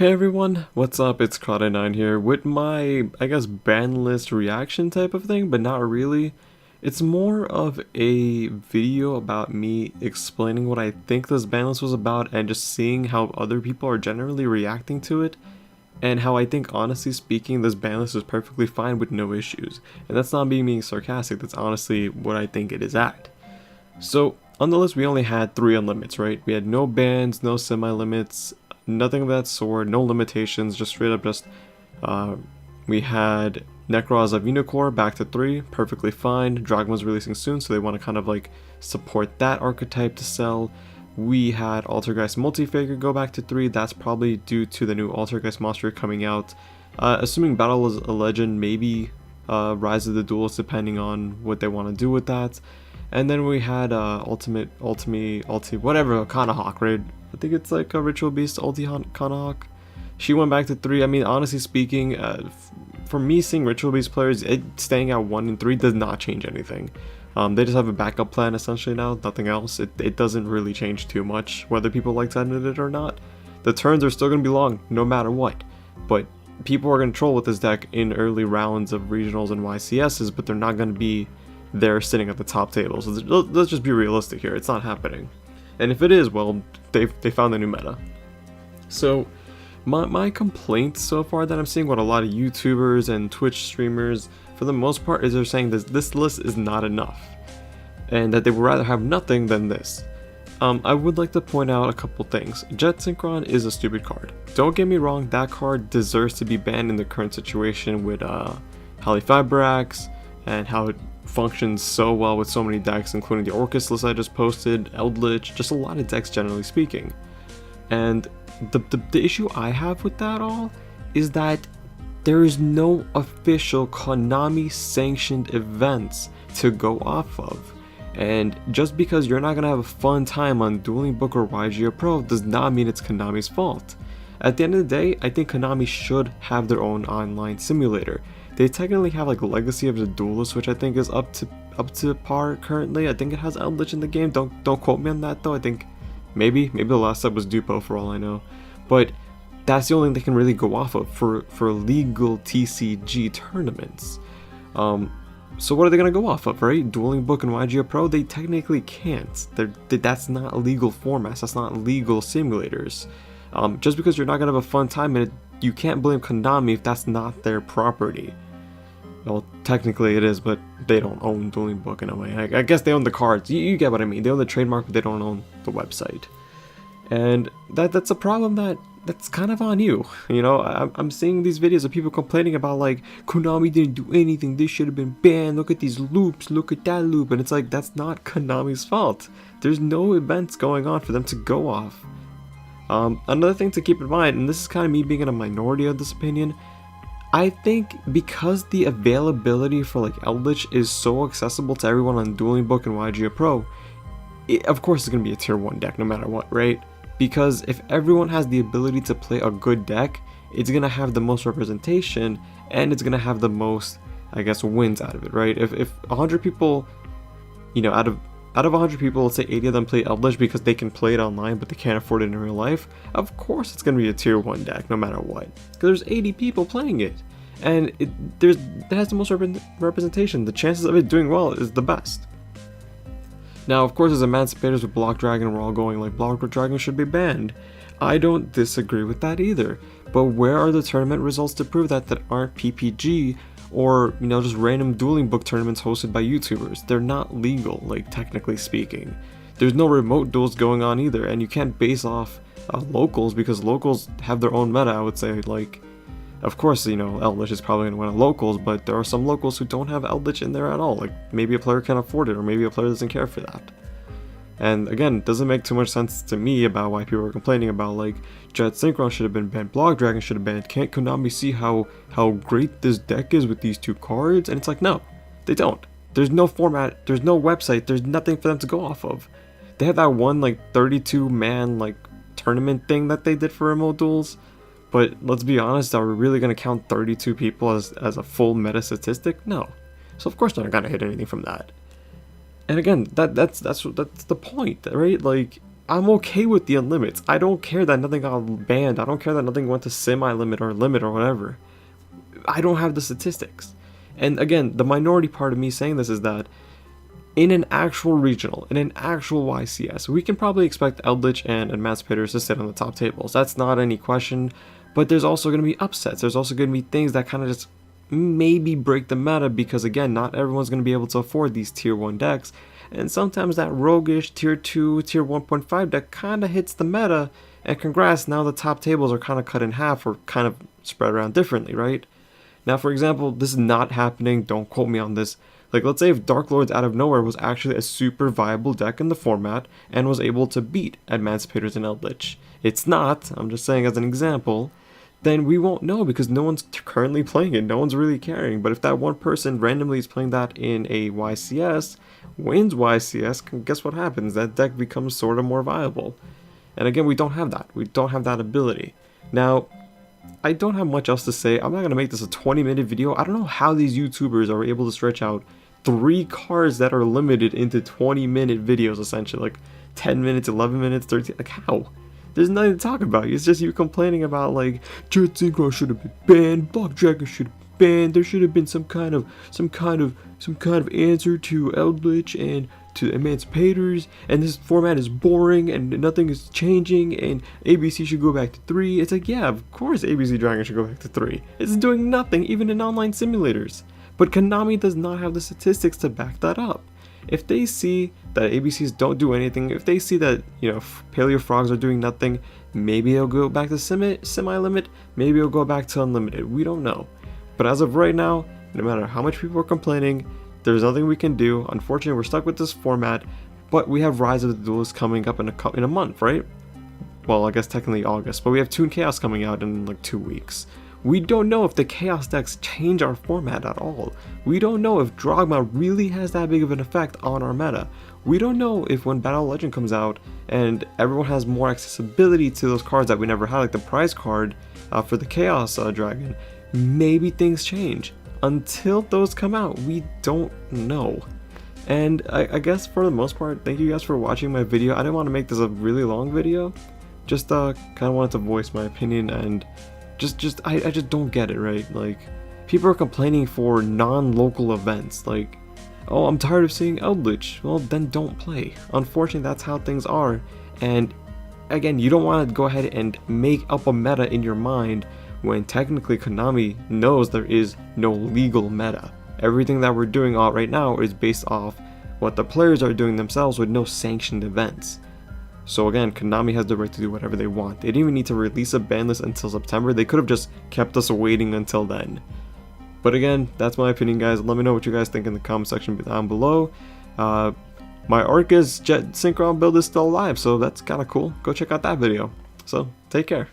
Hey everyone, what's up? It's Crowd9 here with my, I guess, ban list reaction type of thing, but not really. It's more of a video about me explaining what I think this ban list was about and just seeing how other people are generally reacting to it, and how I think, honestly speaking, this ban list is perfectly fine with no issues. And that's not me being sarcastic, that's honestly what I think it is at. So, on the list we only had 3 unlimits, right? We had no bans, no semi-limits, nothing of that sort, no limitations, just straight up uh, we had Necroz of Unicore back to 3, perfectly fine. Dragon was releasing soon, so they want to kind of like support that archetype to sell. We had Altergeist Multifigure go back to 3, that's probably due to the new Altergeist monster coming out. Assuming Battle is a Legend, maybe Rise of the Duelist, depending on what they want to do with that. And then we had Ulti, whatever, Kanahawk, right? I think it's like a Ritual Beast Ulti Kanahawk. She went back to 3. I mean, honestly speaking, for me seeing Ritual Beast players, staying at 1 and 3 does not change anything. They just have a backup plan essentially now, nothing else. It doesn't really change too much, whether people like to edit it or not. The turns are still going to be long, no matter what. But people are going to troll with this deck in early rounds of regionals and YCSs, but they're not going to be there sitting at the top table. So let's just be realistic here, it's not happening. And if it is, well, they found the new meta. So my complaint so far that I'm seeing with a lot of YouTubers and Twitch streamers, for the most part, is they're saying this list is not enough, and that they would rather have nothing than this. I would like to point out a couple things. Jet Synchron is a stupid card. Don't get me wrong, that card deserves to be banned in the current situation with Halifabrax and how it functions so well with so many decks, including the Orcus list I just posted, Eldritch, just a lot of decks generally speaking. And the issue I have with that all is that there is no official Konami sanctioned events to go off of. And just because you're not going to have a fun time on Dueling Book or YGO Pro does not mean it's Konami's fault. At the end of the day, I think Konami should have their own online simulator. They technically have like Legacy of the Duelist, which I think is up to par currently. I think it has Eldritch in the game. Don't quote me on that though. I think maybe the last step was Dupo for all I know. But that's the only thing they can really go off of for legal TCG tournaments. So what are they gonna go off of, right? Dueling Book and YGO Pro? They technically can't. That's not legal formats. That's not legal simulators. Just because you're not gonna have a fun time in it, you can't blame Konami if that's not their property. Well, technically it is, but they don't own Dueling Book in a way. I guess they own the cards. You get what I mean. They own the trademark, but they don't own the website. And that's a problem that's kind of on you. You know, I'm seeing these videos of people complaining about like, Konami didn't do anything, this should have been banned, look at these loops, look at that loop, and it's like, that's not Konami's fault. There's no events going on for them to go off. Another thing to keep in mind, and this is kind of me being in a minority of this opinion, I think because the availability for like Eldritch is so accessible to everyone on Dueling Book and YGO Pro, of course it's going to be a tier 1 deck no matter what, right? Because if everyone has the ability to play a good deck, it's going to have the most representation, and it's going to have the most, I guess, wins out of it, right? If 100 people, you know, out of 100 people, let's say 80 of them play Eldritch because they can play it online but they can't afford it in real life, of course it's going to be a tier 1 deck no matter what. Because there's 80 people playing it. And it has the most representation. The chances of it doing well is the best. Now, of course, as emancipators with Block Dragon, we're all going like, Block Dragon should be banned. I don't disagree with that either. But where are the tournament results to prove that aren't PPG or, you know, just random Dueling Book tournaments hosted by YouTubers? They're not legal, like, technically speaking. There's no remote duels going on either, and you can't base off locals, because locals have their own meta, I would say. Like, of course, you know, Eldritch is probably going to win at locals, but there are some locals who don't have Eldritch in there at all. Like, maybe a player can afford it, or maybe a player doesn't care for that. And again, it doesn't make too much sense to me about why people are complaining about like, Jet Synchron should have been banned, Block Dragon should have been banned, can't Konami see how great this deck is with these 2 cards? And it's like, no, they don't. There's no format, there's no website, there's nothing for them to go off of. They have that one like 32-man like tournament thing that they did for remote duels, but let's be honest, are we really going to count 32 people as a full meta statistic? No. So of course they're not going to hit anything from that. And again, that's the point, right? Like, I'm okay with the unlimits. I don't care that nothing got banned. I don't care that nothing went to semi-limit or limit or whatever. I don't have the statistics. And again, the minority part of me saying this is that in an actual regional, in an actual YCS, we can probably expect Eldritch and Emancipators to sit on the top tables. That's not any question. But there's also going to be upsets. There's also going to be things that kind of just maybe break the meta because, again, not everyone's going to be able to afford these tier 1 decks. And sometimes that roguish tier 2, tier 1.5 deck kind of hits the meta. And congrats, now the top tables are kind of cut in half or kind of spread around differently, right? Now, for example, this is not happening. Don't quote me on this. Like, let's say if Dark Lords out of nowhere was actually a super viable deck in the format and was able to beat Emancipators and Eldritch. It's not, I'm just saying as an example. Then we won't know because no one's currently playing it. No one's really caring. But if that one person randomly is playing that in a YCS, wins YCS, guess what happens? That deck becomes sort of more viable. And again, we don't have that. We don't have that ability. Now, I don't have much else to say. I'm not going to make this a 20-minute video. I don't know how these YouTubers are able to stretch out 3 cards that are limited into 20-minute videos, essentially. Like 10 minutes, 11 minutes, 13. Like, how? There's nothing to talk about. It's just you complaining about like Jet Synchro should have been banned, Block Dragon should have been banned. There should have been some kind of answer to Eldritch and to Emancipators, and this format is boring and nothing is changing, and ABC should go back to 3. It's like, yeah, of course ABC Dragon should go back to 3. It's doing nothing even in online simulators. But Konami does not have the statistics to back that up. If they see that ABCs don't do anything, if they see that, you know, Paleo Frogs are doing nothing, maybe it'll go back to semi-limit, maybe it'll go back to unlimited. We don't know. But as of right now, no matter how much people are complaining, there's nothing we can do. Unfortunately, we're stuck with this format, but we have Rise of the Duelists coming up in a month, right? Well, I guess technically August, but we have Toon Chaos coming out in like 2 weeks. We don't know if the Chaos decks change our format at all. We don't know if Drogma really has that big of an effect on our meta. We don't know if when Battle Legend comes out and everyone has more accessibility to those cards that we never had, like the prize card for the Chaos Dragon, maybe things change. Until those come out, we don't know. And I guess for the most part, thank you guys for watching my video. I didn't want to make this a really long video. Just kind of wanted to voice my opinion and I just don't get it, right? Like, people are complaining for non-local events, like, oh, I'm tired of seeing Eldritch. Well, then don't play. Unfortunately, that's how things are. And again, you don't want to go ahead and make up a meta in your mind when technically Konami knows there is no legal meta. Everything that we're doing right now is based off what the players are doing themselves with no sanctioned events. So again, Konami has the right to do whatever they want. They didn't even need to release a ban list until September. They could have just kept us waiting until then. But again, that's my opinion, guys. Let me know what you guys think in the comment section down below. My Orcus Jet Synchron build is still alive, so that's kind of cool. Go check out that video. So, take care.